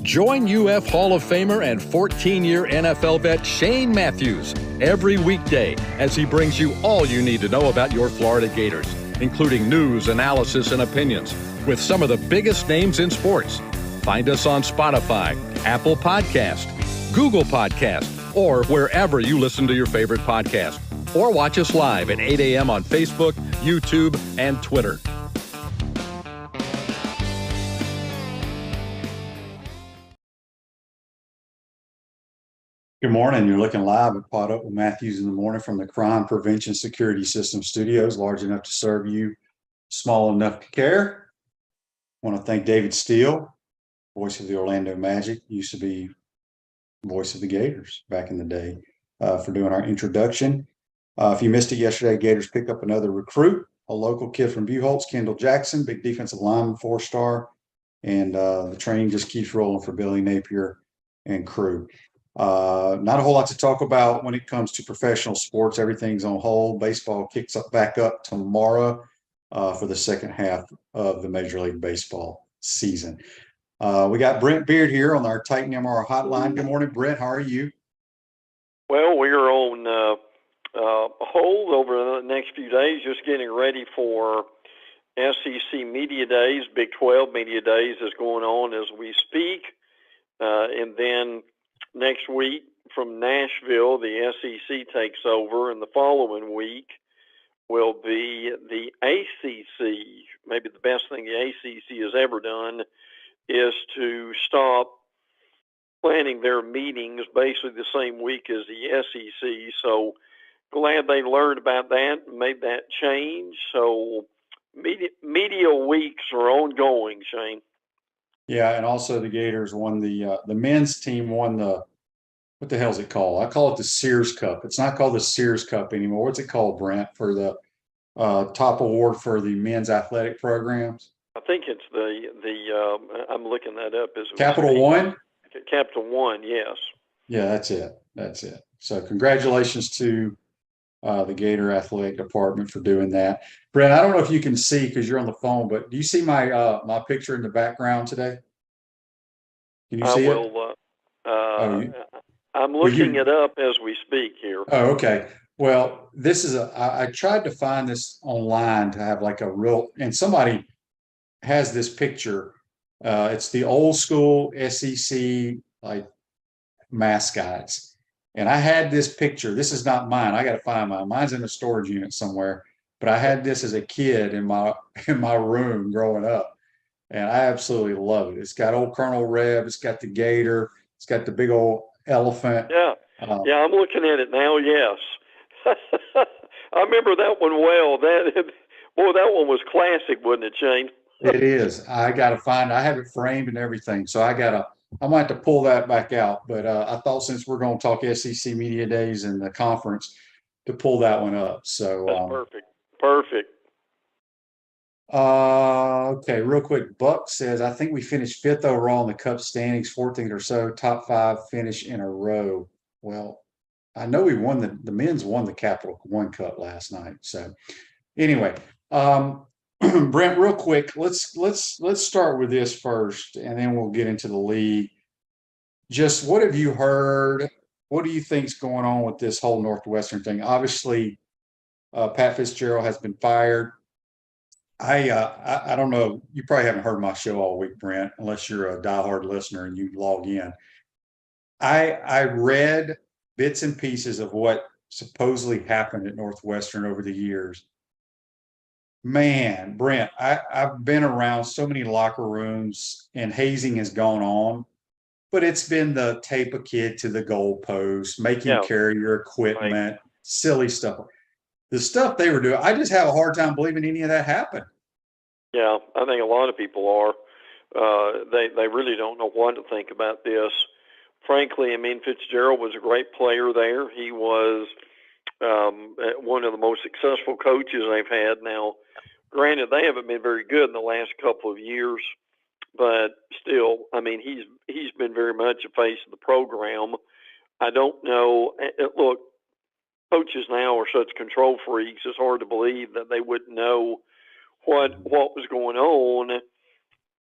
Join UF Hall of Famer and 14-year NFL vet Shane Matthews every weekday as he brings you all you need to know about your Florida Gators, including news, analysis, and opinions with some of the biggest names in sports. Find us on Spotify, Apple Podcast, Google Podcast, or wherever you listen to your favorite podcast. Or watch us live at 8 a.m. on Facebook, YouTube, and Twitter. Good morning. You're looking live at PodUp with Matthews in the morning from the Crime Prevention Security System Studios, large enough to serve you, small enough to care. I want to thank David Steele, voice of the Orlando Magic, used to be voice of the Gators back in the day, for doing our introduction. If you missed it yesterday, Gators picked up another recruit, a local kid from Buchholz, Kendall Jackson, big defensive lineman, 4-star, and the train just keeps rolling for Billy Napier and crew. Not a whole lot to talk about when it comes to professional sports. Everything's on hold. Baseball kicks back up tomorrow for the second half of the Major League Baseball season. We got Brent Beaird here on our Titan MR hotline. Good morning, Brent. How are you? Well, we are on hold over the next few days, just getting ready for SEC Media Days. Big 12 Media Days is going on as we speak. And then next week from Nashville, the SEC takes over, and the following week will be the ACC. Maybe the best thing the ACC has ever done is to stop planning their meetings basically the same week as the SEC. So glad they learned about that and made that change. So media weeks are ongoing, Shane. Yeah, and also the Gators won the men's team won the, what the hell is it called? I call it the Sears Cup. It's not called the Sears Cup anymore. What's it called, Brent, for the top award for the men's athletic programs? I think it's the I'm looking that up. As Capital One? Capital One, yes. Yeah, that's it. So congratulations to the Gator athletic department for doing that. Brent, I don't know if you can see because you're on the phone, but do you see my my picture in the background today? Can you see it? I'm looking it up as we speak here. Oh, okay. Well, this is I tried to find this online to have like a real, and somebody has this picture. It's the old school SEC like mascots. And I had this picture. This is not mine. I got to find mine. Mine's in a storage unit somewhere. But I had this as a kid in my room growing up, and I absolutely love it. It's got old Colonel Reb. It's got the gator. It's got the big old elephant. Yeah, I'm looking at it now. Yes, I remember that one well. That one was classic, wasn't it, Shane? It is. I got to find. I have it framed and everything. So I might have to pull that back out. But I thought since we're going to talk SEC Media Days and the conference, to pull that one up. So that's perfect. Perfect. Okay, real quick. Buck says, I think we finished 5th overall in the Cup standings, 14th or so, top 5 finish in a row. Well, I know we won the men's won the Capital One Cup last night. So anyway, Brent, real quick, let's start with this first, and then we'll get into the league. Just what have you heard? What do you think's going on with this whole Northwestern thing? Obviously, Pat Fitzgerald has been fired. I don't know. You probably haven't heard my show all week, Brent, unless you're a diehard listener and you log in. I read bits and pieces of what supposedly happened at Northwestern over the years. Man, Brent, I've been around so many locker rooms and hazing has gone on, but it's been the tape a kid to the goalpost, making carry your equipment, silly stuff. The stuff they were doing, I just have a hard time believing any of that happened. Yeah, I think a lot of people are. They really don't know what to think about this. Frankly, I mean, Fitzgerald was a great player there. He was one of the most successful coaches they've had. Now, granted, they haven't been very good in the last couple of years, but still, I mean, he's been very much a face of the program. I don't know. Look, coaches now are such control freaks. It's hard to believe that they wouldn't know what was going on.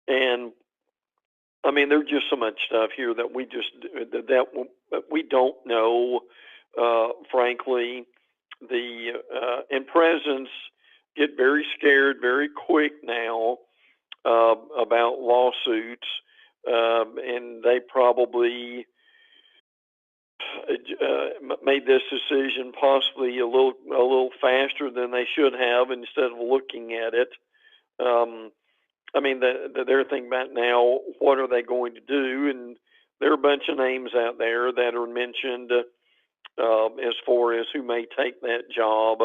And I mean, there's just so much stuff here that we don't know. Frankly, and presidents get very scared very quick now about lawsuits, and they probably made this decision possibly a little faster than they should have instead of looking at it. I mean, they're thinking about now, what are they going to do? And there are a bunch of names out there that are mentioned as far as who may take that job.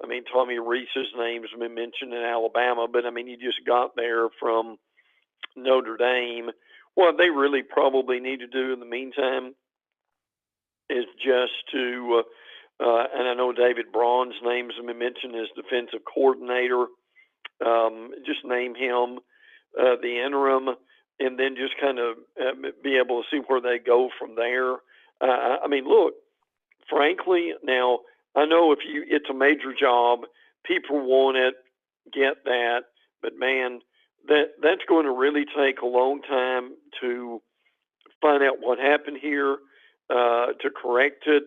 I mean, Tommy Reese's name's been mentioned in Alabama, but I mean, he just got there from Notre Dame. What they really probably need to do in the meantime is just to, and I know David Braun's name's been mentioned as defensive coordinator. Just name him the interim, and then just kind of be able to see where they go from there. I mean, look, frankly, now I know it's a major job, people want it, get that, but man, that's going to really take a long time to find out what happened here, to correct it.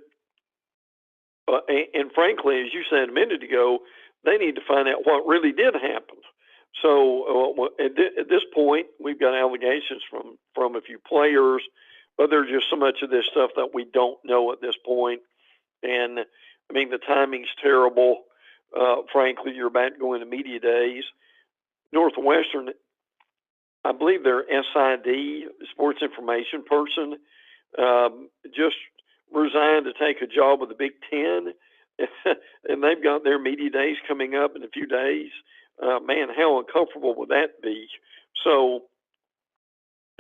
And frankly, as you said a minute ago, they need to find out what really did happen. So at this point, we've got allegations from a few players, but there's just so much of this stuff that we don't know at this point. And I mean, the timing's terrible. Frankly, you're about to go into media days. Northwestern, I believe their SID, sports information person, just resigned to take a job with the Big Ten, and they've got their media days coming up in a few days. Man, how uncomfortable would that be? So,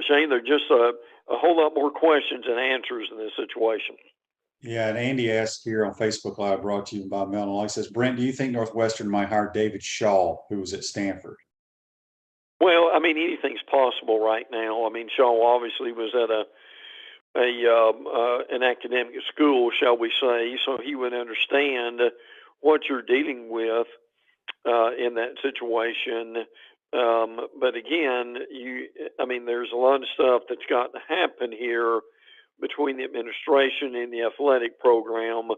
Shane, there's just a whole lot more questions than answers in this situation. Yeah, and Andy asked here on Facebook Live, brought to you by Mellon. He says, Brent, do you think Northwestern might hire David Shaw, who was at Stanford? Well, I mean, anything's possible right now. I mean, Shaw obviously was at an academic school, shall we say, so he would understand what you're dealing with in that situation. But again, I mean, there's a lot of stuff that's got to happen here between the administration and the athletic program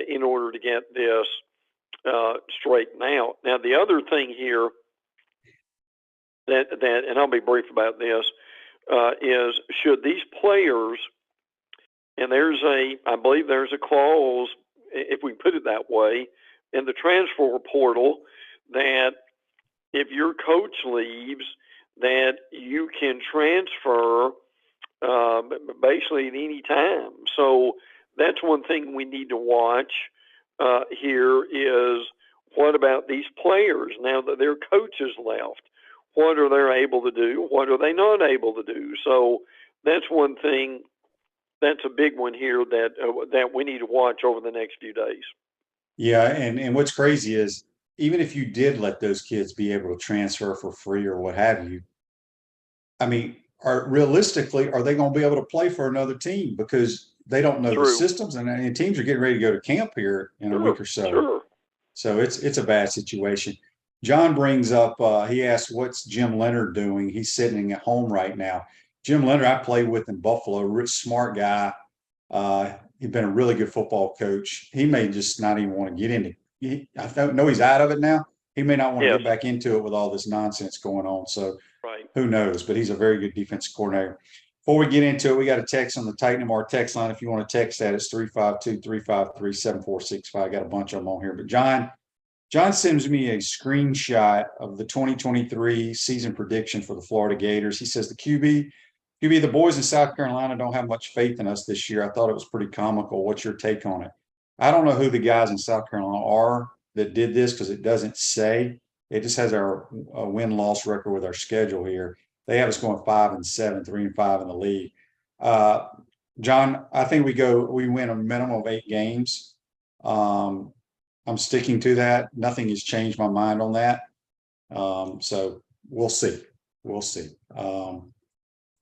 in order to get this straightened out. Now, the other thing here that and I'll be brief about this, is should these players, and I believe there's a clause, if we put it that way, in the transfer portal that if your coach leaves, that you can transfer basically at any time. So that's one thing we need to watch here is, what about these players now that their coaches left? What are they able to do? What are they not able to do? So that's one thing. That's a big one here that we need to watch over the next few days. Yeah, and what's crazy is, even if you did let those kids be able to transfer for free or what have you, I mean, realistically, are they going to be able to play for another team? Because they don't know the systems, and teams are getting ready to go to camp here in a week or so. Sure. So it's a bad situation. John brings up, he asks, what's Jim Leonard doing? He's sitting at home right now. Jim Leonard, I played with in Buffalo, rich, smart guy. He's been a really good football coach. He may just not even want to get into it. I don't know, he's out of it now. He may not want to get back into it with all this nonsense going on. So who knows? But he's a very good defensive coordinator. Before we get into it, we got a text on the Titan MR text line. If you want to text that, it's 352-353-7465. I got a bunch of them on here. But John sends me a screenshot of the 2023 season prediction for the Florida Gators. He says the QB, the boys in South Carolina don't have much faith in us this year. I thought it was pretty comical. What's your take on it? I don't know who the guys in South Carolina are that did this, because it doesn't say. It just has our win-loss record with our schedule here. They have us going 5-7, 3-5 in the league. John, I think we win a minimum of 8 games. I'm sticking to that. Nothing has changed my mind on that. So we'll see.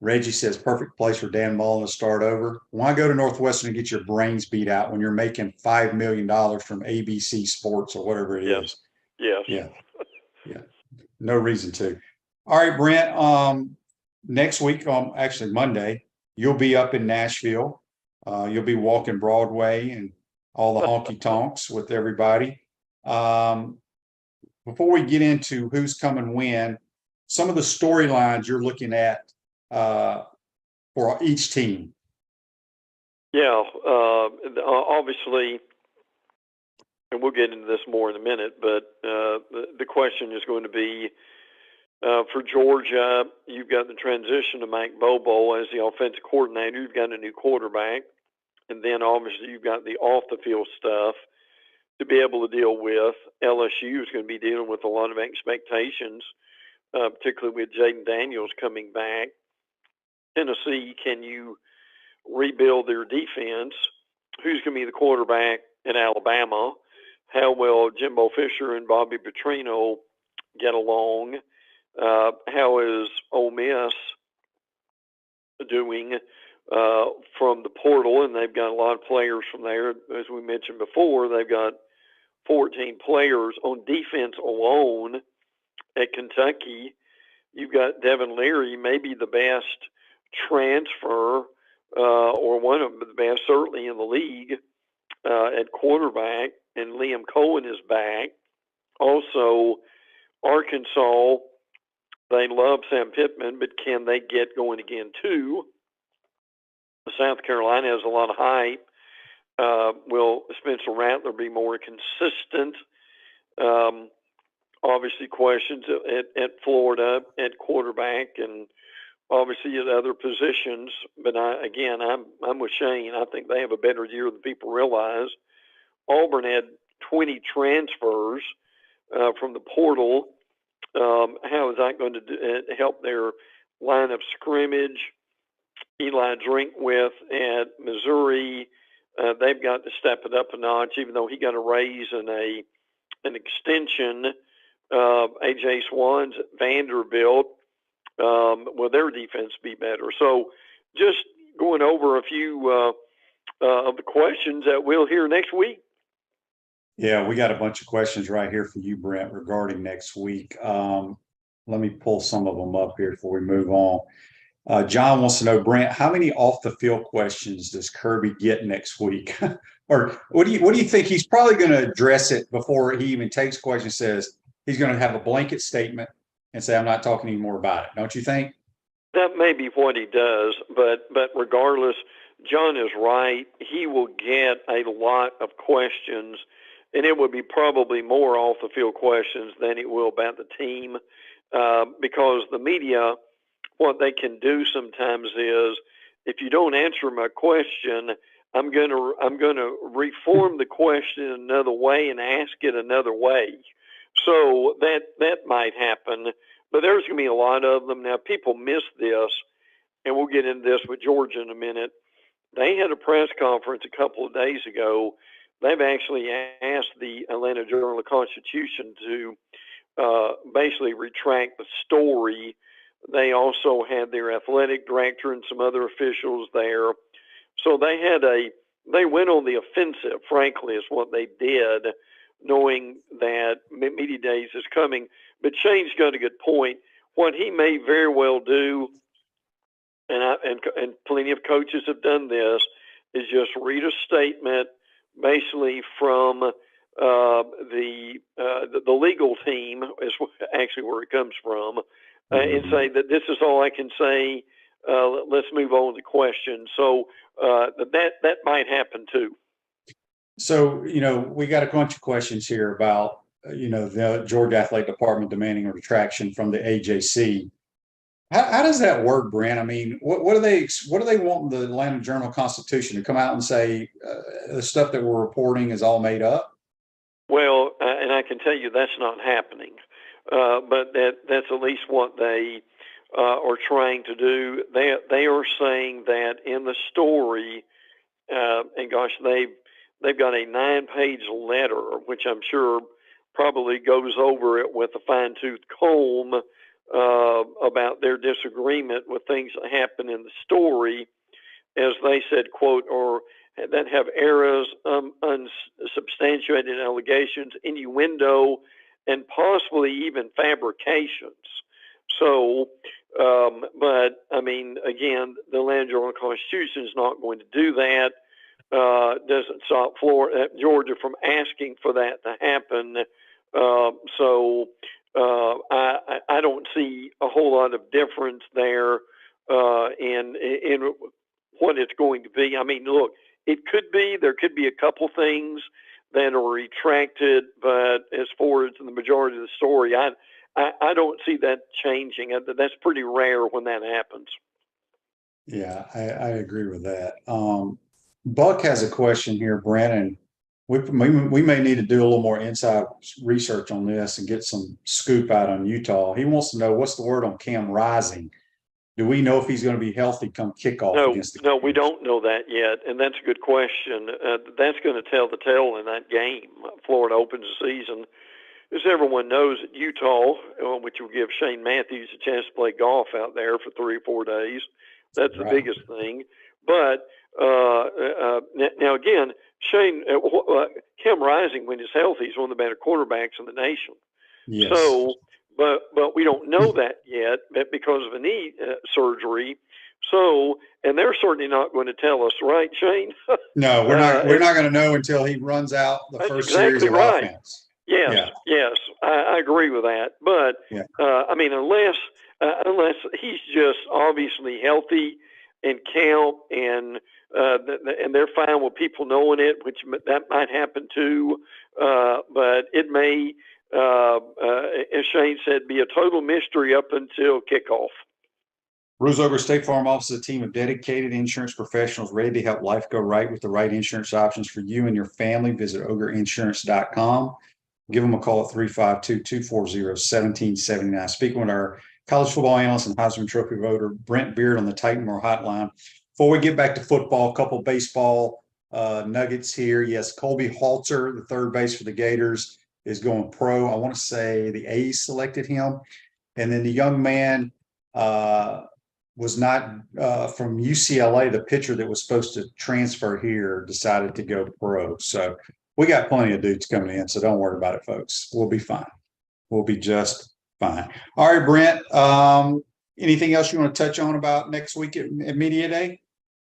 Reggie says, perfect place for Dan Mullen to start over. Why go to Northwestern and get your brains beat out when you're making $5 million from ABC Sports or whatever it is? Yes. Yeah. No reason to. All right, Brent. Next week, actually Monday, you'll be up in Nashville. You'll be walking Broadway and all the honky tonks with everybody. Before we get into who's coming when, some of the storylines you're looking at for each team. Yeah, obviously, and we'll get into this more in a minute, but the question is going to be, for Georgia, you've got the transition to Mike Bobo as the offensive coordinator. You've got a new quarterback. And then obviously you've got the off-the-field stuff to be able to deal with. LSU is going to be dealing with a lot of expectations, particularly with Jaden Daniels coming back. Tennessee, can you rebuild their defense? Who's going to be the quarterback in Alabama? How will Jimbo Fisher and Bobby Petrino get along? How is Ole Miss doing from the portal? And they've got a lot of players from there. As we mentioned before, they've got 14 players on defense alone at Kentucky. You've got Devin Leary, maybe the best transfer or one of the best, certainly in the league at quarterback, and Liam Cohen is back. Also, Arkansas, they love Sam Pittman, but can they get going again too? South Carolina has a lot of hype. Will Spencer Rattler be more consistent? Obviously, questions at Florida at quarterback, and obviously at other positions. But I'm with Shane. I think they have a better year than people realize. Auburn had 20 transfers from the portal. How is that going to help their line of scrimmage? Eli Drinkwith at Missouri, they've got to step it up a notch, even though he got a raise and an extension. A.J. Swans at Vanderbilt, will their defense be better? So just going over a few of the questions that we'll hear next week. Yeah, we got a bunch of questions right here for you, Brent, regarding next week. Let me pull some of them up here before we move on. John wants to know, Brent, how many off the field questions does Kirby get next week? Or what do you think? He's probably going to address it before he even takes questions. Says he's going to have a blanket statement and say, I'm not talking anymore about it. Don't you think? That may be what he does, but regardless, John is right. He will get a lot of questions, and it would be probably more off the field questions than it will about the team, because the media, what they can do sometimes is, if you don't answer my question, I'm gonna reform the question another way and ask it another way. So that might happen, but there's going to be a lot of them. Now, people miss this, and we'll get into this with Georgia in a minute. They had a press conference a couple of days ago. They've actually asked the Atlanta Journal-Constitution to basically retract the story. They also had their athletic director and some other officials there. So they went on the offensive, frankly, is what they did, knowing that media days is coming. But Shane's got a good point. What he may very well do, and plenty of coaches have done this, is just read a statement basically from the legal team, is actually where it comes from, and say that this is all I can say. Let's move on to questions. So that might happen too. So, we got a bunch of questions here about, the Georgia Athletic Department demanding a retraction from the AJC. How does that work, Brent? I mean, what do they want the Atlanta Journal-Constitution to come out and say the stuff that we're reporting is all made up? Well, and I can tell you that's not happening, but that's at least what they are trying to do. They are saying that in the story, and gosh, they've got a 9-page letter, which I'm sure probably goes over it with a fine-tooth comb about their disagreement with things that happen in the story, as they said, quote, or that have errors, unsubstantiated allegations, innuendo, and possibly even fabrications. So, but I mean, again, the land Georgia Constitution is not going to do that. Doesn't stop Georgia from asking for that to happen. So I don't see a whole lot of difference there in what it's going to be. I mean, look, there could be a couple things that are retracted, but as far as the majority of the story, I don't see that changing. That's pretty rare when that happens. Yeah, I agree with that. Buck has a question here, Brent, and we may need to do a little more inside research on this and get some scoop out on Utah. He wants to know, what's the word on Cam Rising? Do we know if he's going to be healthy come kickoff against the Gators? No, we don't know that yet, and that's a good question. That's going to tell the tale in that game. Florida opens the season. As everyone knows, at Utah, which will give Shane Matthews a chance to play golf out there for 3 or 4 days. That's the biggest thing. But now again, Cam Rising, when he's healthy, is one of the better quarterbacks in the nation. Yes. So, but we don't know that yet because of a knee surgery. So, and they're certainly not going to tell us, right, Shane? No, we're not. We're not going to know until he runs out the first series of offense. Yes, I agree with that. But I mean, unless he's just obviously healthy and camp, and they're fine with people knowing it, which that might happen too. But it may, as Shane said, be a total mystery up until kickoff. Rose Ogre State Farm offers a team of dedicated insurance professionals ready to help life go right with the right insurance options for you and your family. Visit ogreinsurance.com. Give them a call at 352-240-1779. Speaking with our college football analyst and Heisman Trophy voter, Brent Beaird, on the Titan Moore Hotline. Before we get back to football, a couple of baseball nuggets here. Yes, Colby Halter, the third base for the Gators, is going pro. I want to say the A's selected him. And then the young man was not from UCLA, the pitcher that was supposed to transfer here decided to go pro. So we got plenty of dudes coming in, so don't worry about it, folks. We'll be fine. We'll be just fine. All right, Brent, anything else you want to touch on about next week at Media Day?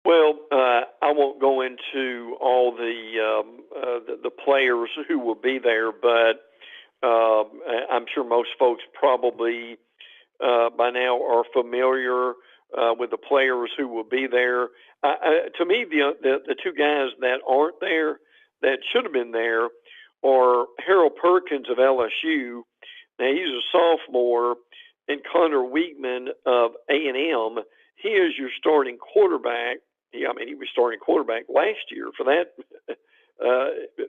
Well, I won't go into all the players who will be there, but I'm sure most folks probably by now are familiar with the players who will be there. To me, the two guys that aren't there that should have been there are Harold Perkins of LSU. Now, he's a sophomore, and Connor Weigman of A&M. He is your starting quarterback. He was starting quarterback last year for that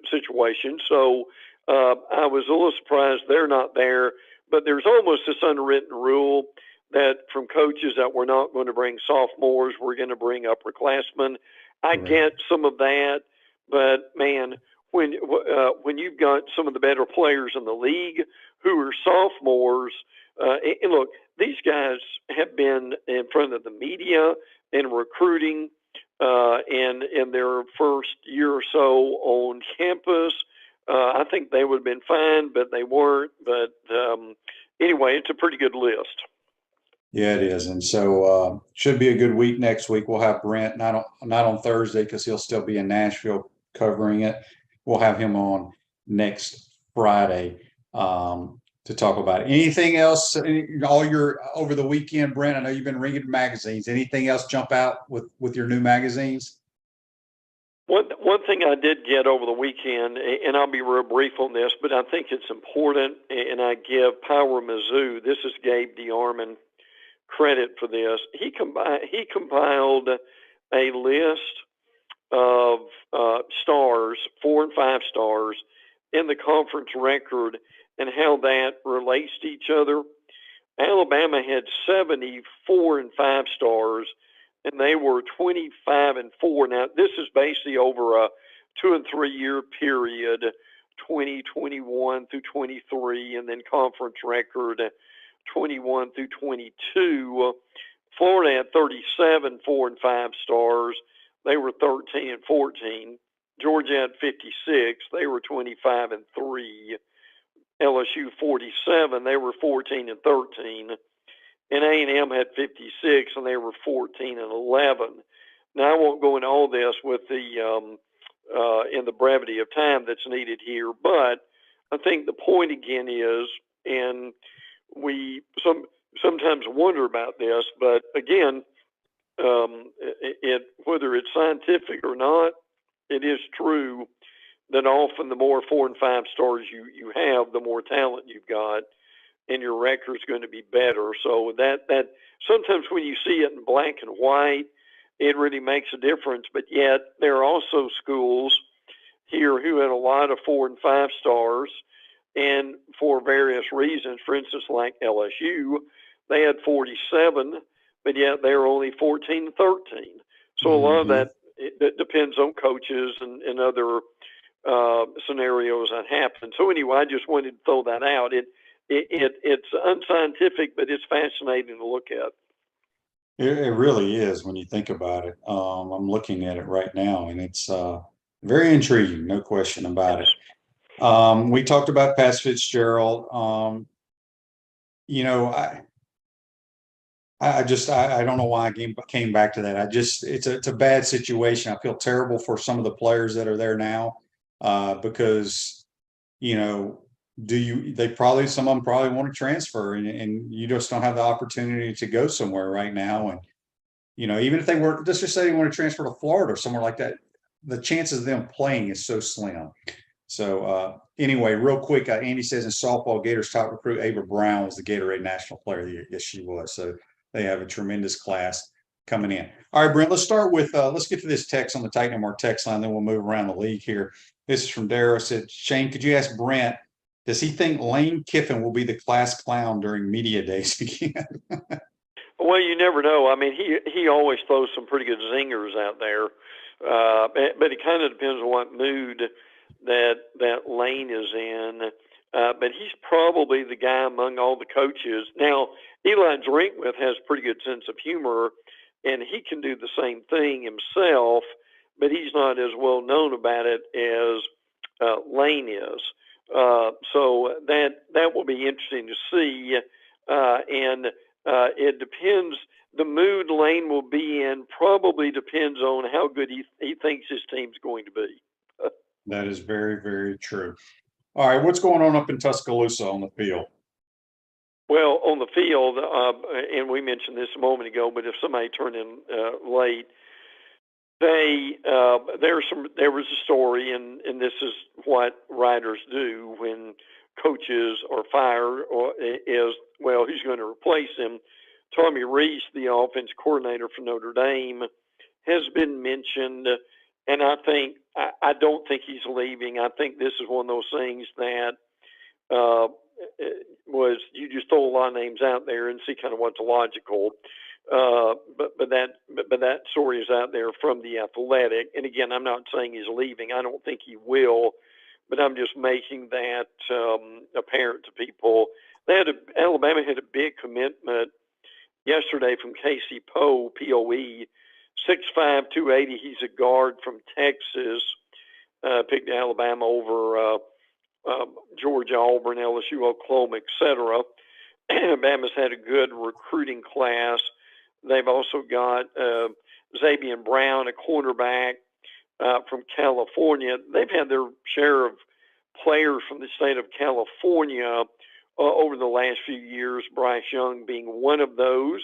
situation. So I was a little surprised they're not there. But there's almost this unwritten rule that from coaches that we're not going to bring sophomores, we're going to bring upperclassmen. I get some of that, but man, when you've got some of the better players in the league who are sophomores, and look, these guys have been in front of the media and recruiting in their first year or so on campus. I think they would have been fine, but they weren't. But anyway, it's a pretty good list. Yeah, it is. And so should be a good week next week. We'll have Brent not on Thursday because he'll still be in Nashville covering it. We'll have him on next Friday to talk about it. Anything else over the weekend, Brent? I know you've been reading magazines. Anything else jump out with your new magazines? One thing I did get over the weekend, and I'll be real brief on this, but I think it's important, and I give Power Mizzou, this is Gabe DeArmond, credit for this. He compiled a list of stars, 4 and 5 stars, in the conference record and how that relates to each other. Alabama had 74 and 5 stars, and they were 25 and 4. Now, this is basically over a 2 and 3 year period, 2021 through 23, and then conference record 21 through 22. Florida had 37 4 and 5 stars. They were 13 and 14. Georgia had 56. They were 25 and 3. LSU 47. They were 14 and 13. and A&M had 56, and they were 14 and 11. Now, I won't go into all this with the in the brevity of time that's needed here, but I think the point again is, and we sometimes wonder about this, but again, whether it's scientific or not, it is true that often the more 4 and 5 stars you have, the more talent you've got, and your record's going to be better. So that sometimes when you see it in black and white, it really makes a difference. But yet there are also schools here who had a lot of 4 and 5 stars, and for various reasons, for instance, like LSU, they had 47, but yet they were only 14 and 13. So a lot of that it depends on coaches and other scenarios that happen. So anyway, I just wanted to throw that out. It's unscientific, but it's fascinating to look at. It really is when you think about it. I'm looking at it right now, and it's very intriguing, no question about it. We talked about Pat Fitzgerald. You know, I don't know why I came back to that. It's a bad situation. I feel terrible for some of the players that are there now, because, you know, some of them probably want to transfer, and you just don't have the opportunity to go somewhere right now. And, you know, even if they were, let's just say they want to transfer to Florida or somewhere like that, the chances of them playing is so slim. So anyway, real quick, Andy says in softball, Gators top recruit Ava Brown was the Gatorade National Player of the Year. Yes, she was. So they have a tremendous class coming in. All right, Brent, let's start with, let's get to this text on the Titan Mark text line, then we'll move around the league here. This is from Darrow. Said, Shane, could you ask Brent, does he think Lane Kiffin will be the class clown during media days again? Well, you never know. I mean, he always throws some pretty good zingers out there, but it kind of depends on what mood that Lane is in. But he's probably the guy among all the coaches. Now, Eli Drinkwith has a pretty good sense of humor, and he can do the same thing himself, but he's not as well known about it as Lane is. So that will be interesting to see, and it depends. The mood Lane will be in probably depends on how good he thinks his team's going to be. That is very, very true. All right, what's going on up in Tuscaloosa on the field? Well, on the field, and we mentioned this a moment ago, but if somebody turned in late, there was a story, and this is what writers do when coaches are fired, or who's going to replace him. Tommy Rees, the offense coordinator for Notre Dame, has been mentioned, and I don't think he's leaving. I think this is one of those things that you just throw a lot of names out there and see kind of what's logical. But that story is out there from The Athletic, and again, I'm not saying he's leaving. I don't think he will, but I'm just making that apparent to people. Alabama had a big commitment yesterday from Casey Poe, Poe, 6'5", 280. He's a guard from Texas. Picked Alabama over Georgia, Auburn, LSU, Oklahoma, etc. Alabama's had a good recruiting class. They've also got Xavier Brown, a cornerback from California. They've had their share of players from the state of California over the last few years, Bryce Young being one of those.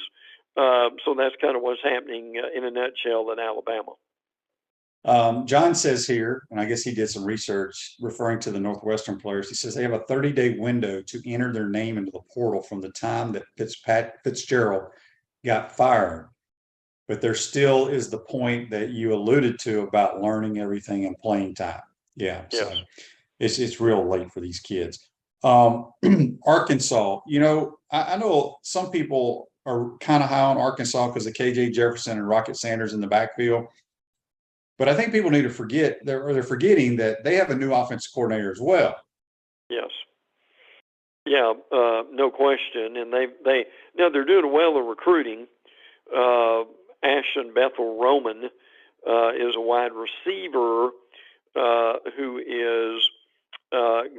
So that's kind of what's happening in a nutshell in Alabama. John says here, and I guess he did some research referring to the Northwestern players. He says they have a 30-day window to enter their name into the portal from the time that Fitzgerald got fired. But there still is the point that you alluded to about learning everything in playing time. Yeah, yes. So it's real late for these kids. Arkansas, you know, I know some people are kind of high on Arkansas because of KJ Jefferson and Rocket Sanders in the backfield. But I think people need to forget, they're forgetting that they have a new offensive coordinator as well. Yes. Yeah, no question. And they're doing well in recruiting. Ashton Bethel Roman is a wide receiver who is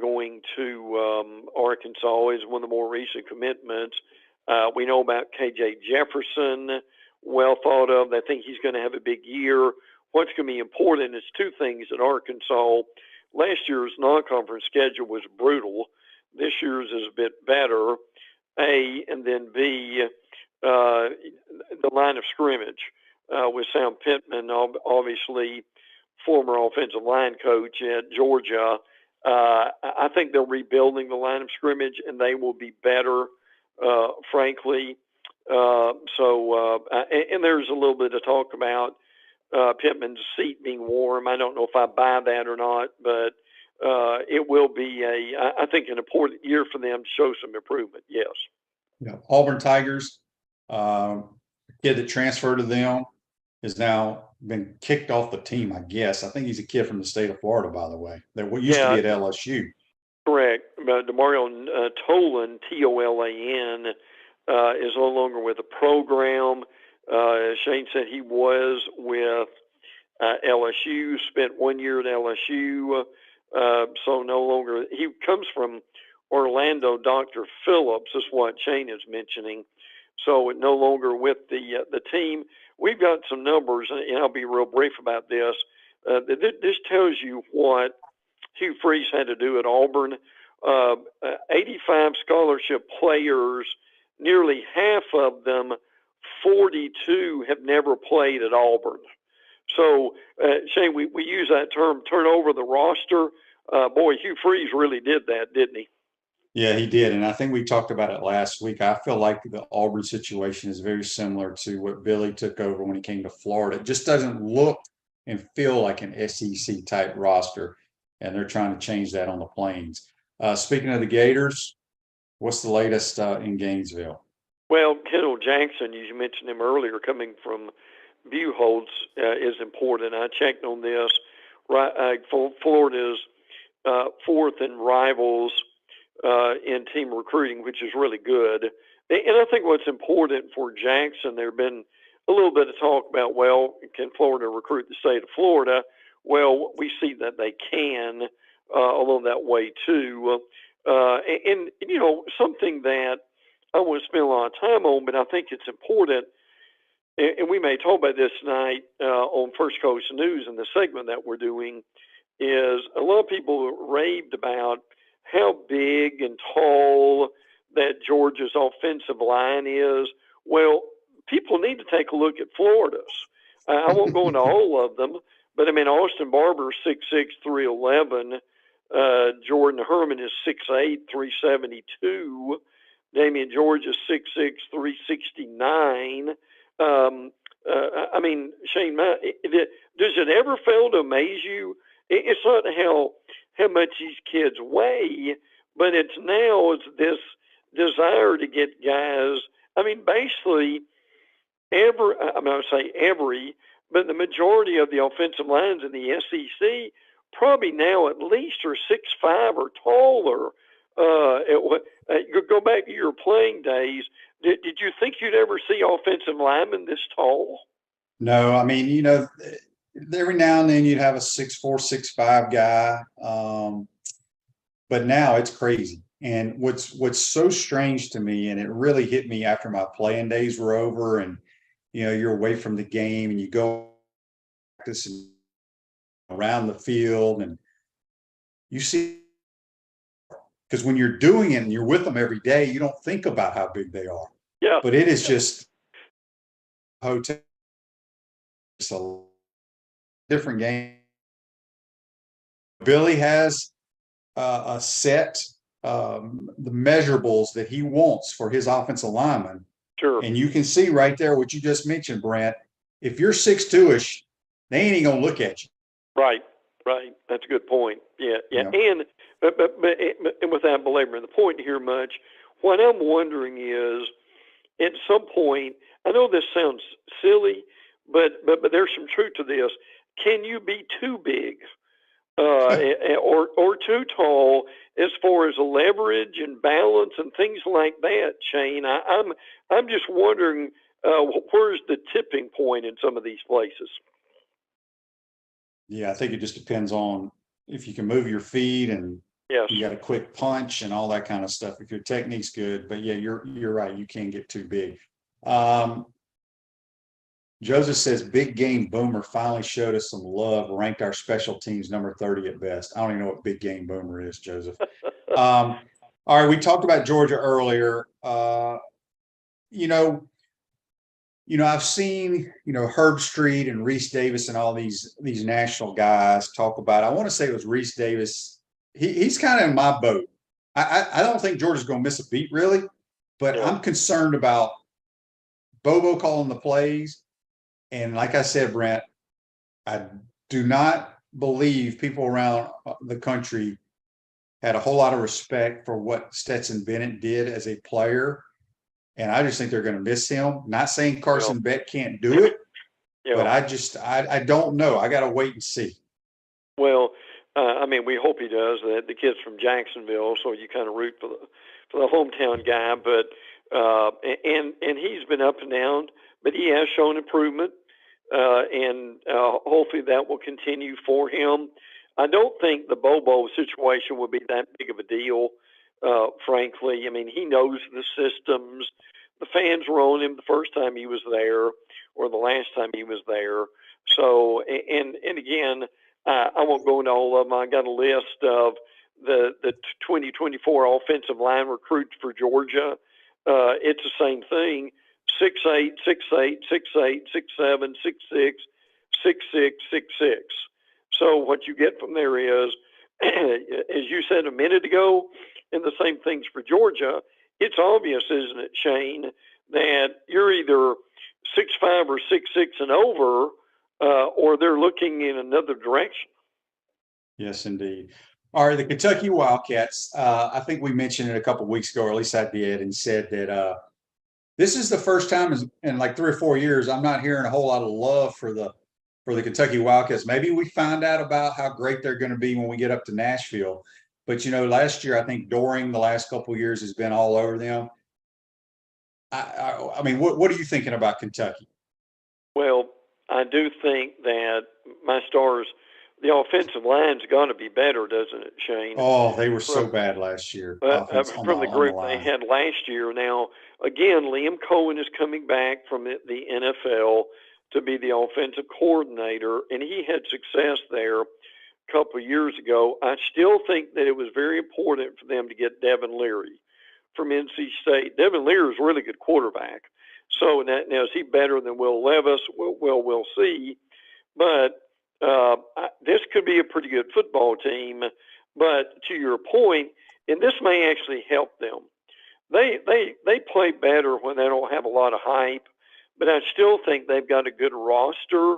going to Arkansas. Is one of the more recent commitments. We know about KJ Jefferson, well thought of. I think he's going to have a big year. What's going to be important is two things at Arkansas. Last year's non-conference schedule was brutal. This year's is a bit better, A, and then B, the line of scrimmage with Sam Pittman, obviously former offensive line coach at Georgia. I think they're rebuilding the line of scrimmage, and they will be better, frankly. And there's a little bit of talk about Pittman's seat being warm. I don't know if I buy that or not, but it will be I think, an important year for them to show some improvement. Yes. Yeah. Auburn Tigers, kid that transferred to them has now been kicked off the team, I guess. I think he's a kid from the state of Florida, by the way, that used to be at LSU. Correct. DeMario Tolan, Tolan, is no longer with the program. Shane said he was with LSU, spent 1 year at LSU, so no longer. He comes from Orlando. Dr. Phillips is what Shane is mentioning. So no longer with the team. We've got some numbers, and I'll be real brief about this. This tells you what Hugh Freeze had to do at Auburn. 85 scholarship players, nearly half of them, 42, have never played at Auburn. So, Shane, we use that term, turn over the roster. Boy, Hugh Freeze really did that, didn't he? Yeah, he did. And I think we talked about it last week. I feel like the Auburn situation is very similar to what Billy took over when he came to Florida. It just doesn't look and feel like an SEC type roster. And they're trying to change that on the Plains. Speaking of the Gators, what's the latest in Gainesville? Well, Kendall Jackson, as you mentioned him earlier, coming from Buchholz, is important. I checked on this. Florida's fourth in rivals in team recruiting, which is really good. And I think what's important for Jackson, there have been a little bit of talk about, well, can Florida recruit the state of Florida? Well, we see that they can along that way too. And, you know, something that I want to spend a lot of time on, but I think it's important, and we may talk about this tonight on First Coast News in the segment that we're doing, is a lot of people raved about how big and tall that Georgia's offensive line is. Well, people need to take a look at Florida's. I won't go into all of them, but I mean, Austin Barber, 6'6", 311. Jordan Herman is 6'8", 372. Damian George is 6'6", 369. I mean, Shane, does it ever fail to amaze you? It's not how much these kids weigh, but it's this desire to get guys. I mean, basically, but the majority of the offensive lines in the SEC probably now at least are 6'5" or taller. Go back to your playing days. Did you think you'd ever see offensive linemen this tall? No, I mean, you know, every now and then you'd have a 6'4", 6'5" guy, but now it's crazy. And what's so strange to me, and it really hit me after my playing days were over, and you know, you're away from the game and you go practice and around the field, and you see, because when you're doing it and you're with them every day, you don't think about how big they are. Yeah. But it is just hotel. It's a different game. Billy has a set the measurables that he wants for his offensive lineman. Sure. And you can see right there what you just mentioned, Brent. If you're 6'2"ish, they ain't even gonna look at you. Right. That's a good point. Yeah. And and without belaboring the point here much, what I'm wondering is, at some point, I know this sounds silly, but there's some truth to this. Can you be too big or too tall as far as leverage and balance and things like that, Shane? I'm just wondering where's the tipping point in some of these places. Yeah, I think it just depends on if you can move your feet and Yes. You got a quick punch and all that kind of stuff if your technique's good. But yeah, you're right. You can't get too big. Joseph says big game boomer finally showed us some love, ranked our special teams number 30 at best. I don't even know what big game boomer is, Joseph. All right, we talked about Georgia earlier. You know, I've seen, Herb Street and Reese Davis and all these national guys talk about. I want to say it was Reese Davis. He's kind of in my boat. I don't think Georgia's going to miss a beat really, but Yeah. I'm concerned about Bobo calling the plays. And like I said, Brent, I do not believe people around the country had a whole lot of respect for what Stetson Bennett did as a player. And I just think they're going to miss him. Not saying Carson Beck can't do it, but I don't know. I got to wait and see. Well, I mean, we hope he does. The kid's from Jacksonville, so you kind of root for the hometown guy. But and he's been up and down, but he has shown improvement, and hopefully that will continue for him. I don't think the Bobo situation will be that big of a deal, frankly. I mean, he knows the systems. The fans were on him the first time he was there, or the last time he was there. So, and again, I won't go into all of them. I got a list of the 2024 offensive line recruits for Georgia. It's the same thing: 6'8", 6'8", 6'8", 6'7", 6'6", 6'6", 6'6". So what you get from there is, as you said a minute ago, and the same things for Georgia. It's obvious, isn't it, Shane, that you're either 6'5" or 6'6" and over, or they're looking in another direction. Yes, indeed. All right, the Kentucky Wildcats. I think we mentioned it a couple of weeks ago, or at least I did, and said that this is the first time in like 3 or 4 years I'm not hearing a whole lot of love for the Kentucky Wildcats. Maybe we find out about how great they're going to be when we get up to Nashville. But last year I think Doring the last couple of years has been all over them. I mean, what are you thinking about Kentucky? Well, I do think that my Stars, the offensive line's got to be better, doesn't it, Shane? Oh, they were so bad last year. From the group they had last year. Now, again, Liam Cohen is coming back from the NFL to be the offensive coordinator, and he had success there a couple of years ago. I still think that it was very important for them to get Devin Leary from NC State. Devin Leary is a really good quarterback. So now is he better than Will Levis? Well, we'll see. But this could be a pretty good football team. But to your point, and this may actually help them, they play better when they don't have a lot of hype. But I still think they've got a good roster,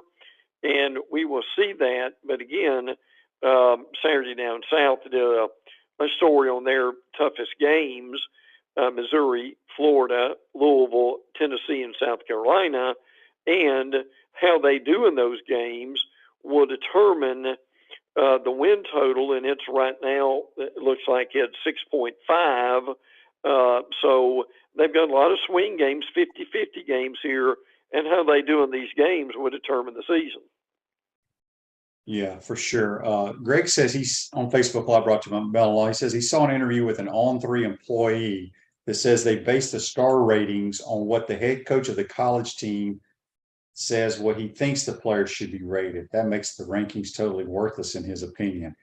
and we will see that. But again, Saturday Down South did a story on their toughest games, Missouri, Florida, Louisville, Tennessee, and South Carolina, and how they do in those games will determine the win total, and it's right now, it looks like it's 6.5. So they've got a lot of swing games, 50-50 games here, and how they do in these games will determine the season. Yeah, for sure. Greg says he's on Facebook Live, brought to you by Bell. He says he saw an interview with an On3 employee that says they base the star ratings on what the head coach of the college team says what he thinks the players should be rated. That makes the rankings totally worthless in his opinion.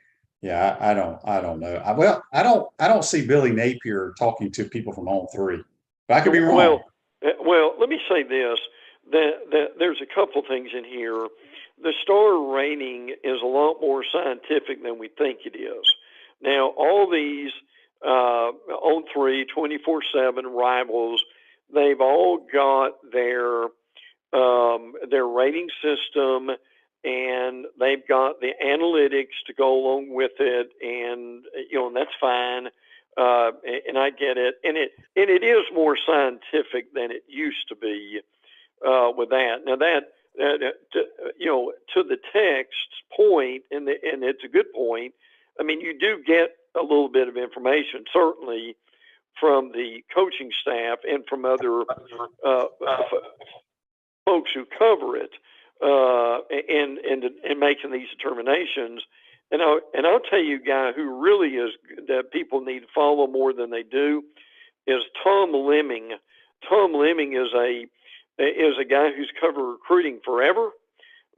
Yeah, I don't know. I don't see Billy Napier talking to people from On3, but I could be wrong. Well, let me say this: that there's a couple things in here. The star rating is a lot more scientific than we think it is. Now, all these On3, 24/7 rivals, they've all got their rating system, and they've got the analytics to go along with it, and and that's fine. And I get it, and it is more scientific than it used to be with that. Now that to the text's point, and it's a good point. I mean, you do get a little bit of information, certainly, from the coaching staff and from other folks who cover it, and making these determinations. I'll tell you a guy who really is that people need to follow more than they do is Tom Lemming. Tom Lemming is a guy who's covered recruiting forever.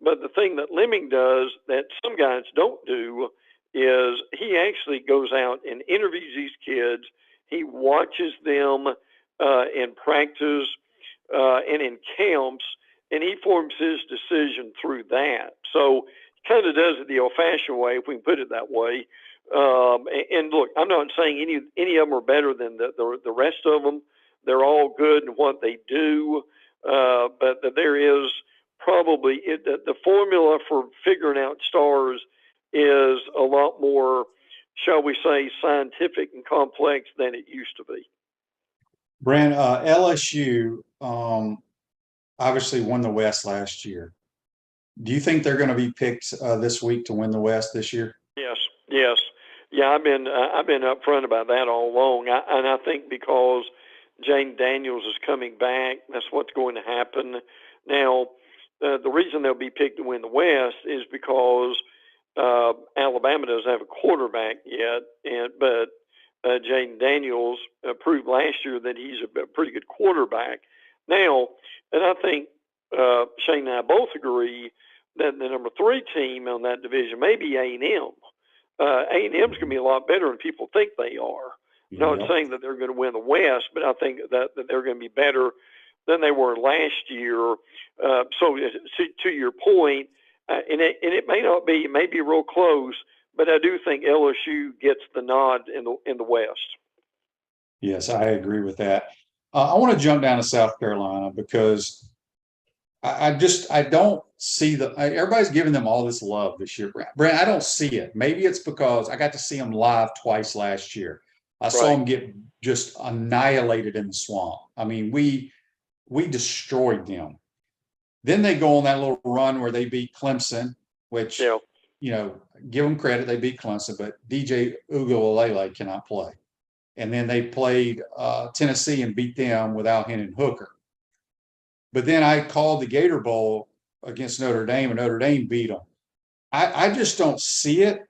But the thing that Lemming does that some guys don't do is he actually goes out and interviews these kids. He watches them in practice and in camps, and he forms his decision through that. So he kind of does it the old-fashioned way, if we can put it that way. And look, I'm not saying any of them are better than the rest of them. They're all good in what they do, but there is probably the formula for figuring out stars is a lot more, shall we say, scientific and complex than it used to be. Brent, LSU obviously won the West last year. Do you think they're going to be picked this week to win the West this year? Yes. Yeah, I've been upfront about that all along, and I think because Jane Daniels is coming back, that's what's going to happen. Now, the reason they'll be picked to win the West is because Alabama doesn't have a quarterback yet, but Jane Daniels proved last year that he's a pretty good quarterback. Now, and I think Shane and I both agree that the number 3 team on that division may be A&M. A&M's going to be a lot better than people think they are. Not saying that they're going to win the West, but I think that they're going to be better than they were last year. So to your point, and it may not be, it may be real close, but I do think LSU gets the nod in the West. Yes, I agree with that. I want to jump down to South Carolina because I don't see everybody's giving them all this love this year. Brent, I don't see it. Maybe it's because I got to see them live twice last year. I saw them get just annihilated in the swamp. I mean, we destroyed them. Then they go on that little run where they beat Clemson, which, you know, give them credit, they beat Clemson, but DJ Uiagalelei cannot play. And then they played Tennessee and beat them without Hendon Hooker. But then I called the Gator Bowl against Notre Dame, and Notre Dame beat them. I just don't see it.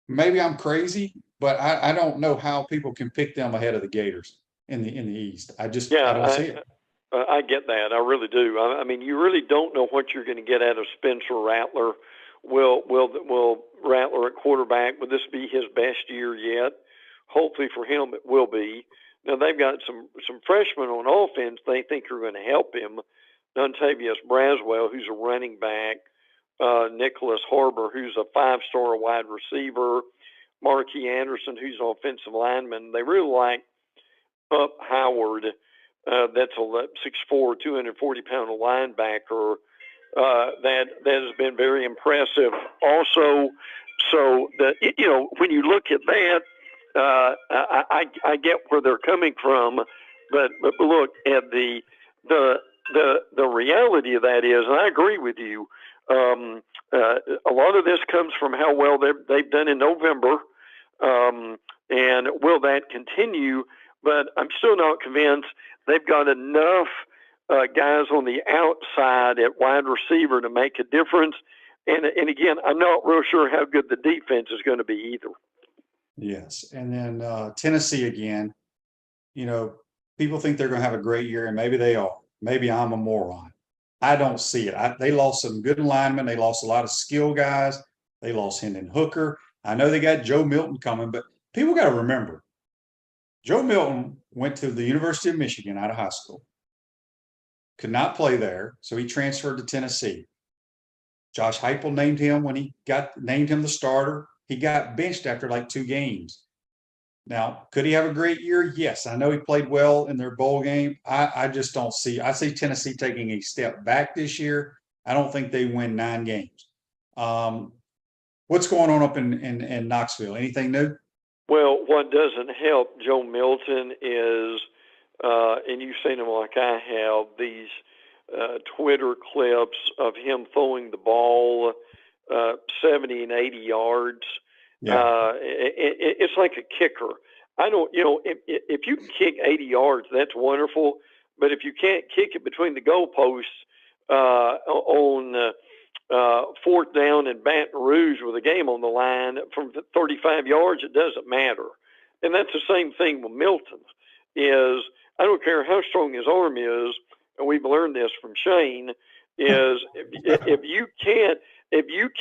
Maybe I'm crazy, but I don't know how people can pick them ahead of the Gators in the East. I don't see it. I get that. I really do. I mean, you really don't know what you're going to get out of Spencer Rattler. Will Rattler at quarterback, will this be his best year yet? Hopefully for him it will be. Now they've got some freshmen on offense they think are going to help him. Dontavius Braswell, who's a running back, Nicholas Harbor, who's a 5-star wide receiver, Marquis Anderson, who's an offensive lineman. They really like Up Howard. That's a 6'4", 240-pound linebacker that has been very impressive. Also, so when you look at that, I get where they're coming from, but look at the reality of that is, and I agree with you. A lot of this comes from how well they've done in November, and will that continue? But I'm still not convinced they've got enough guys on the outside at wide receiver to make a difference. And again, I'm not real sure how good the defense is going to be either. Yes. And then Tennessee again, you know, people think they're going to have a great year, and maybe they are. Maybe I'm a moron. I don't see it. They lost some good linemen. They lost a lot of skill guys. They lost Hendon Hooker. I know they got Joe Milton coming, but people got to remember, Joe Milton went to the University of Michigan out of high school, could not play there, so he transferred to Tennessee. Josh Heupel named him the starter. He got benched after like 2 games. Now, could he have a great year? Yes. I know he played well in their bowl game. I just don't see. I see Tennessee taking a step back this year. I don't think they win 9 games. What's going on up in Knoxville? Anything new? Well, what doesn't help Joe Milton is, and you've seen him like I have, these Twitter clips of him throwing the ball 70 and 80 yards. Yeah. It's like a kicker. I don't, if you can kick 80 yards, that's wonderful. But if you can't kick it between the goalposts on fourth down in Baton Rouge with a game on the line from 35 yards, it doesn't matter. And that's the same thing with Milton. Is I don't care how strong his arm is, and we've learned this from Shane. Is if you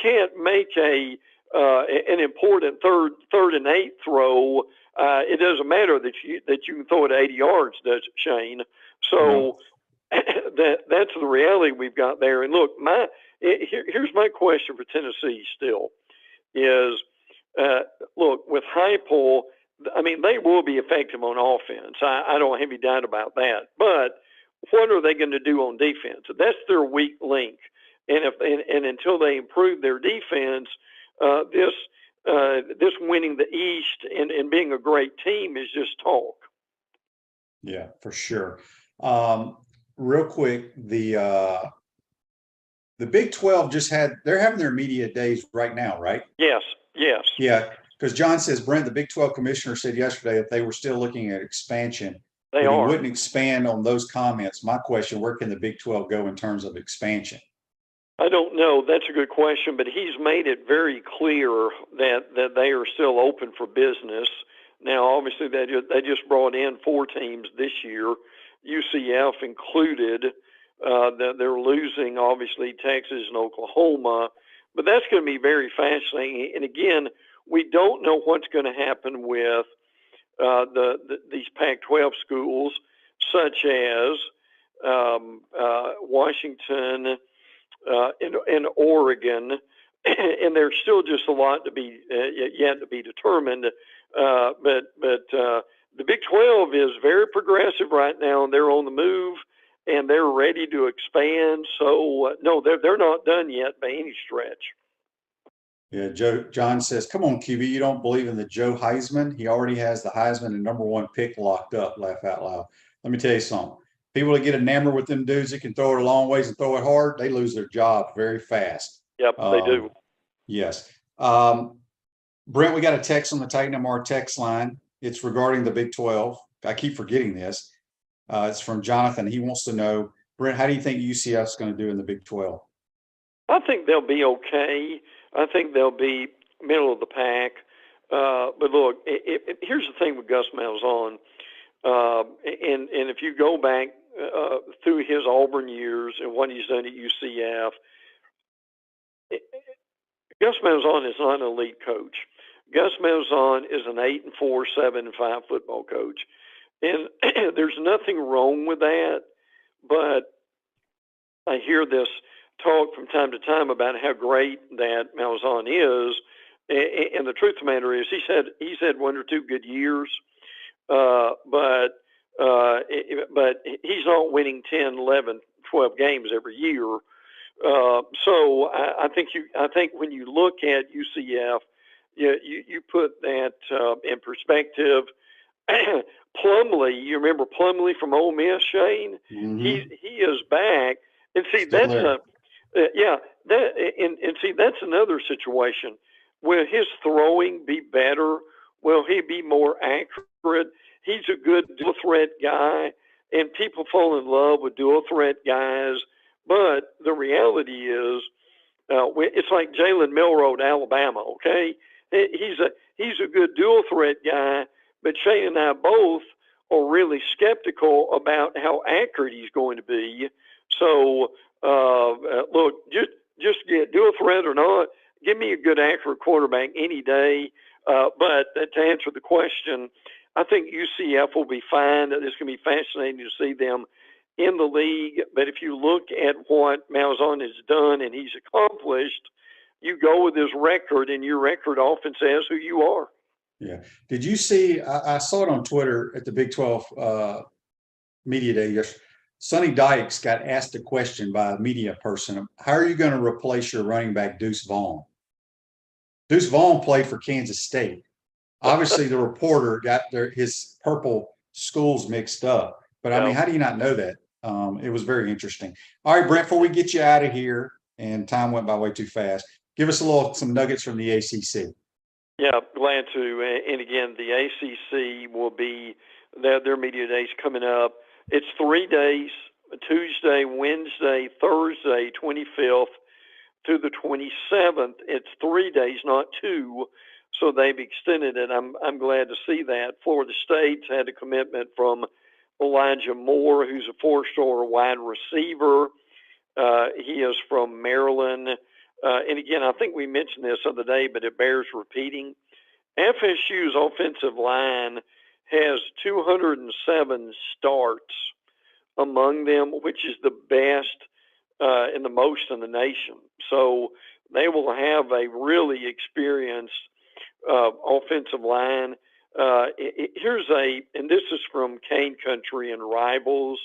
can't make an important third and 8 throw, it doesn't matter that you can throw it 80 yards, does it, Shane? So that's the reality we've got there. And look, here's my question for Tennessee still is, look, with Heupel, I mean, they will be effective on offense. I don't have any doubt about that. But what are they going to do on defense? That's their weak link. And until they improve their defense, this winning the East and being a great team is just talk. Yeah, for sure. Real quick, the Big 12 they're having their media days right now, right? Yes. Yeah, because John says, Brent, the Big 12 commissioner said yesterday that they were still looking at expansion. They He are. wouldn't expand on those comments. My question, where can the Big 12 go in terms of expansion? I don't know. That's a good question, but he's made it very clear that they are still open for business. Now, obviously, they just brought in 4 teams this year, UCF included. They're losing, obviously, Texas and Oklahoma. But that's going to be very fascinating. And again, we don't know what's going to happen with these Pac-12 schools, such as Washington and Oregon, and there's still just a lot to be yet to be determined. But the Big 12 is very progressive right now, and they're on the move, and they're ready to expand. So no, they're not done yet by any stretch. Yeah, John says, come on, QB, you don't believe in the Joe Heisman? He already has the Heisman and #1 pick locked up, laugh out loud. Let me tell you something. People that get enamored with them dudes that can throw it a long ways and throw it hard, they lose their job very fast. Yep, they do. Yes. Brent, we got a text on the Titan MR text line. It's regarding the Big 12. I keep forgetting this. It's from Jonathan. He wants to know, Brent, how do you think UCF is going to do in the Big 12? I think they'll be okay. I think they'll be middle of the pack. But look, here's the thing with Gus Malzahn. And if you go back through his Auburn years and what he's done at UCF, Gus Malzahn is not an elite coach. Gus Malzahn is an 8-4, 7-5 football coach. And there's nothing wrong with that, but I hear this talk from time to time about how great that Malzahn is, and the truth of the matter is he's had 1 or 2 good years, but he's not winning 10, 11, 12 games every year. So I think when you look at UCF, you put that in perspective. Plumlee, you remember Plumlee from Ole Miss, Shane? Mm-hmm. He is back, and see that's see that's another situation. Will his throwing be better? Will he be more accurate? He's a good dual threat guy, and people fall in love with dual threat guys. But the reality is, it's like Jalen Milroe at Alabama. Okay, he's a good dual threat guy, but Shane and I both are really skeptical about how accurate he's going to be. So look, just get dual threat or not, give me a good accurate quarterback any day. But to answer the question, I think UCF will be fine. It's going to be fascinating to see them in the league. But if you look at what Malzahn has done and he's accomplished, you go with his record, and your record often says who you are. Yeah. Did you see, I saw it on Twitter at the Big 12 media day yesterday. Sonny Dykes got asked a question by a media person. How are you going to replace your running back, Deuce Vaughn? Deuce Vaughn played for Kansas State. Obviously, the reporter got his purple schools mixed up. But, I mean, how do you not know that? It was very interesting. All right, Brent, before we get you out of here, and time went by way too fast, give us some nuggets from the ACC. Yeah, glad to. And again, the ACC will be their media days coming up. It's 3 days: Tuesday, Wednesday, Thursday, 25th. through the 27th. It's 3 days, not 2. So they've extended it. I'm glad to see that. Florida State's had a commitment from Elijah Moore, who's a 4-star wide receiver. He is from Maryland. And again, I think we mentioned this the other day, but it bears repeating. FSU's offensive line has 207 starts among them, which is the best and the most in the nation. So they will have a really experienced offensive line. And this is from Cane Country and Rivals.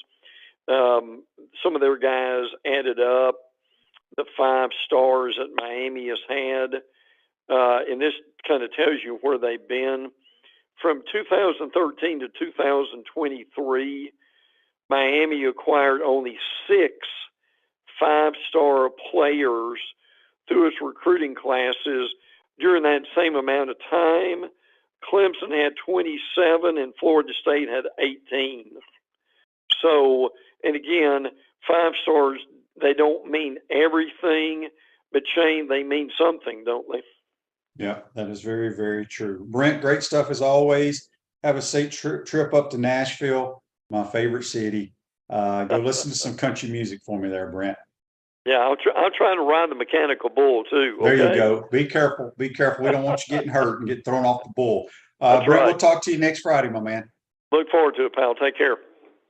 Some of their guys added up the 5 stars that Miami has had. And this kind of tells you where they've been. From 2013 to 2023, Miami acquired only 6 5-star players through its recruiting classes. During that same amount of time, Clemson had 27 and Florida State had 18. So, and again, 5 stars, they don't mean everything, but Shane, they mean something, don't they? Yeah, that is very, very true. Brent, great stuff as always. Have a safe trip up to Nashville, my favorite city. Go listen to some country music for me there, Brent. Yeah, I'll try to ride the mechanical bull too. Okay? There you go. Be careful. Be careful. We don't want you getting hurt and get thrown off the bull. Brent, right. We'll talk to you next Friday, my man. Look forward to it, pal. Take care.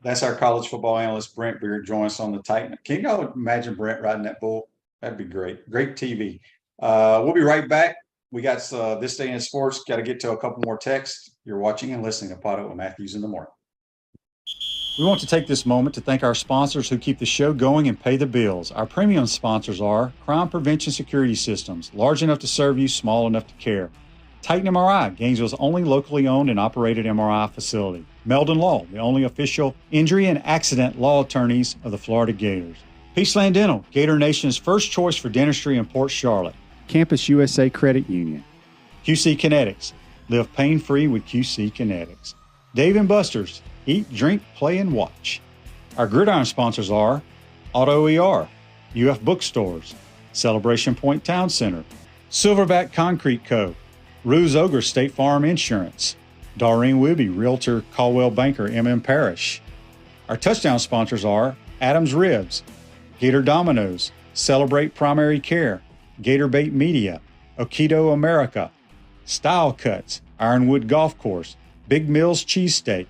That's our college football analyst, Brent Beaird, join us on the Titan. Can you imagine Brent riding that bull? That'd be great. Great TV. We'll be right back. We got This Day in Sports. Got to get to a couple more texts. You're watching and listening to PodUp with Matthews in the Morning. We want to take this moment to thank our sponsors who keep the show going and pay the bills. Our premium sponsors are Crime Prevention Security Systems, large enough to serve you, small enough to care. Titan MRI, Gainesville's only locally owned and operated MRI facility. Meldon Law, the only official injury and accident law attorneys of the Florida Gators. Peaceland Dental, Gator Nation's first choice for dentistry in Port Charlotte. Campus USA Credit Union. QC Kinetics, live pain-free with QC Kinetics. Dave & Buster's, eat, drink, play, and watch. Our gridiron sponsors are Auto ER, UF Bookstores, Celebration Point Town Center, Silverback Concrete Co., Ruse Ogre State Farm Insurance, Doreen Wibby, Realtor Caldwell Banker, MM Parish. Our touchdown sponsors are Adams Ribs, Gator Dominoes, Celebrate Primary Care, Gator Bait Media, Okido America, Style Cuts, Ironwood Golf Course, Big Mills Cheesesteak,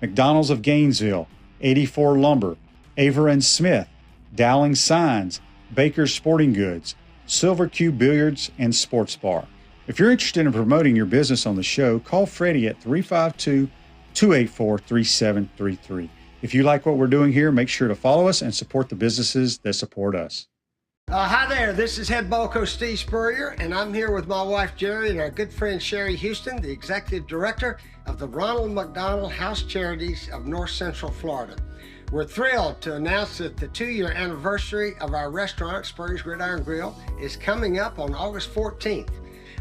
McDonald's of Gainesville, 84 Lumber, Aver and Smith, Dowling Signs, Baker's Sporting Goods, Silver Q Billiards and Sports Bar. If you're interested in promoting your business on the show, call Freddie at 352-284-3733. If you like what we're doing here, make sure to follow us and support the businesses that support us. Hi there, this is Head Ball Coach Steve Spurrier, and I'm here with my wife Jerry and our good friend Sherry Houston, the Executive Director of the Ronald McDonald House Charities of North Central Florida. We're thrilled to announce that the 2-year anniversary of our restaurant, Spurrier's Gridiron Grill, is coming up on August 14th.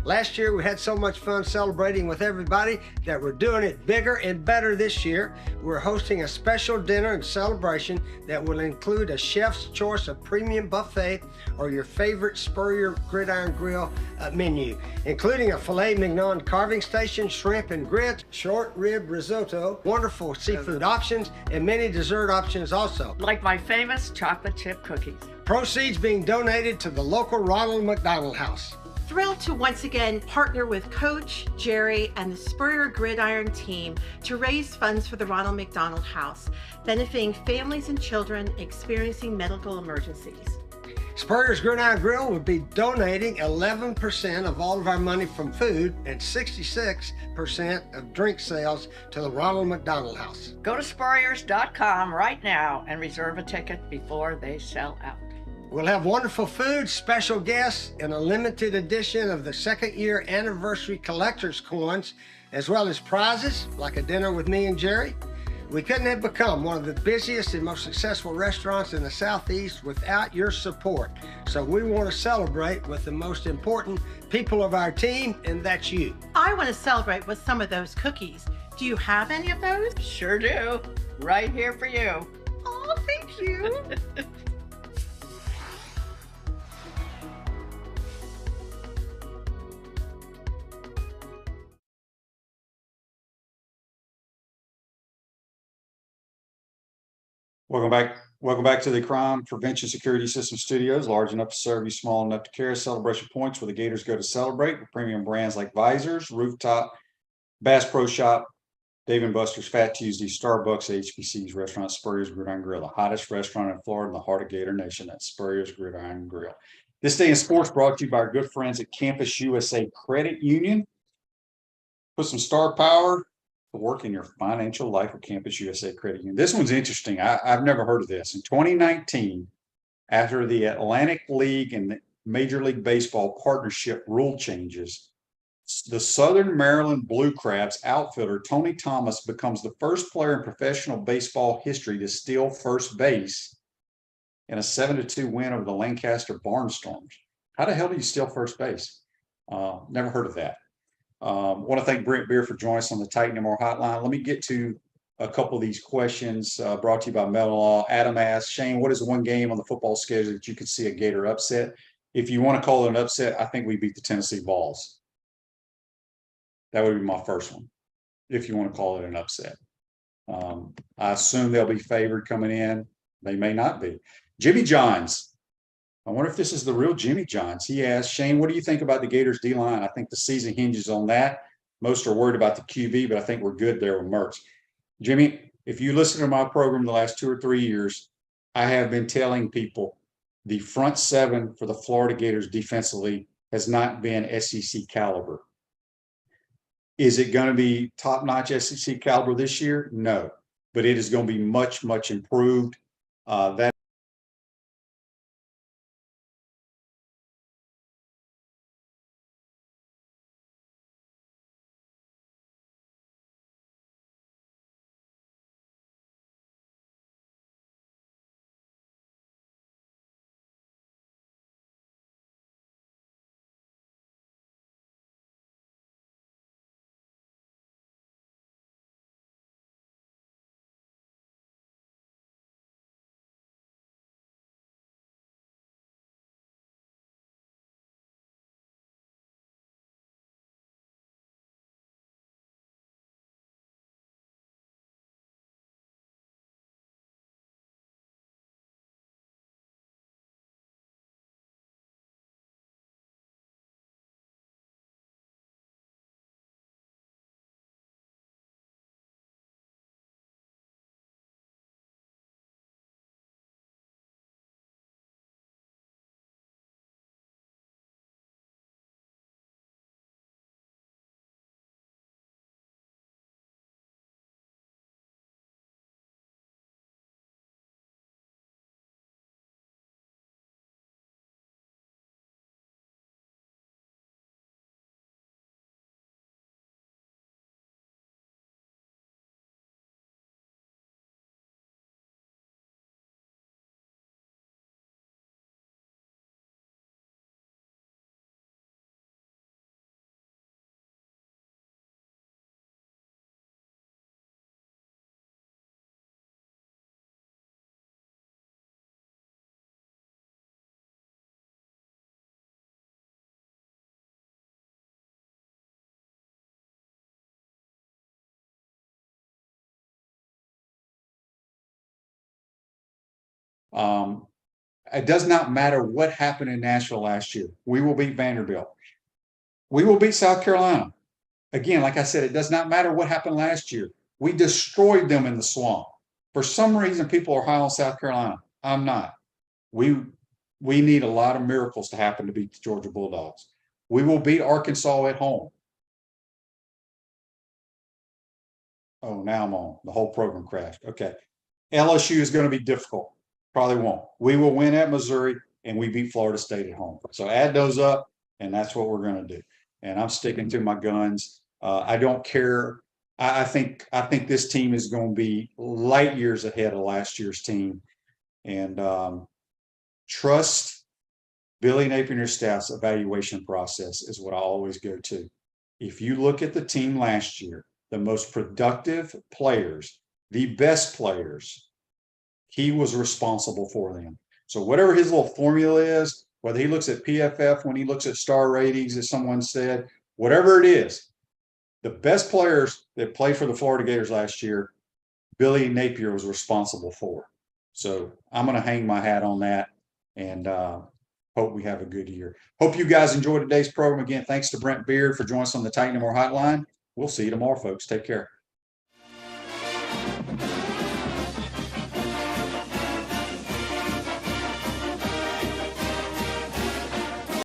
Last year we had so much fun celebrating with everybody that we're doing it bigger and better this year. We're hosting a special dinner and celebration that will include a chef's choice of premium buffet or your favorite Spurrier Gridiron Grill menu, including a filet mignon carving station, shrimp and grits, short rib risotto, wonderful seafood options, and many dessert options also. Like my famous chocolate chip cookies. Proceeds being donated to the local Ronald McDonald House. Thrilled to once again partner with Coach Jerry and the Spurrier Gridiron team to raise funds for the Ronald McDonald House, benefiting families and children experiencing medical emergencies. Spurrier's Gridiron Grill will be donating 11% of all of our money from food and 66% of drink sales to the Ronald McDonald House. Go to Spurriers.com right now and reserve a ticket before they sell out. We'll have wonderful food, special guests, and a limited edition of the 2nd year anniversary collector's coins, as well as prizes like a dinner with me and Jerry. We couldn't have become one of the busiest and most successful restaurants in the Southeast without your support. So we want to celebrate with the most important people of our team, and that's you. I want to celebrate with some of those cookies. Do you have any of those? Sure do. Right here for you. Oh, thank you. Welcome back. Welcome back to the Crime Prevention Security System Studios, large enough to serve you, small enough to care. Celebration points where the Gators go to celebrate with premium brands like Visors, Rooftop, Bass Pro Shop, Dave & Buster's, Fat Tuesday, Starbucks, HBC's Restaurant, Spurrier's Gridiron Grill, the hottest restaurant in Florida in the heart of Gator Nation. That's Spurrier's Gridiron Grill. This Day in Sports brought to you by our good friends at Campus USA Credit Union. Put some star power to work in your financial life with Campus USA Credit Union. This one's interesting. I've never heard of this. In 2019, after the Atlantic League and Major League Baseball partnership rule changes, the Southern Maryland Blue Crabs outfielder Tony Thomas becomes the first player in professional baseball history to steal first base in a 7-2 win over the Lancaster Barnstormers. How the hell do you steal first base? Never heard of that. Want to thank Brent Beaird for joining us on the Titan MR hotline. Let me get to a couple of these questions brought to you by Metal Law. Adam asks, Shane, what is the one game on the football schedule that you could see a Gator upset? If you want to call it an upset, I think we beat the Tennessee Vols. That would be my first one, if you want to call it an upset. I assume they'll be favored coming in. They may not be. Jimmy Johns. I wonder if this is the real Jimmy Johns. He asked, Shane, what do you think about the Gators D-line? I think the season hinges on that. Most are worried about the QB, but I think we're good there with Mertz. Jimmy, if you listen to my program the last 2 or 3 years, I have been telling people the front seven for the Florida Gators defensively has not been SEC caliber. Is it going to be top-notch SEC caliber this year? No, but it is going to be much, much improved. That it does not matter what happened in Nashville last year. We will beat Vanderbilt. We will beat South Carolina. Again, like I said, it does not matter what happened last year. We destroyed them in the swamp. For some reason, people are high on South Carolina. I'm not. We need a lot of miracles to happen to beat the Georgia Bulldogs. We will beat Arkansas at home. Oh, now I'm on. The whole program crashed. Okay. LSU is going to be difficult. Probably won't. We will win at Missouri, and we beat Florida State at home. So add those up, and that's what we're going to do. And I'm sticking to my guns. I don't care. I think this team is going to be light years ahead of last year's team. And trust Billy Napier and your staff's evaluation process is what I always go to. If you look at the team last year, the most productive players, the best players, he was responsible for them. So whatever his little formula is, whether he looks at PFF, when he looks at star ratings, as someone said, whatever it is, the best players that played for the Florida Gators last year, Billy Napier was responsible for. So I'm going to hang my hat on that and hope we have a good year. Hope you guys enjoyed today's program. Again, thanks to Brent Beaird for joining us on the Titan More Hotline. We'll see you tomorrow, folks. Take care.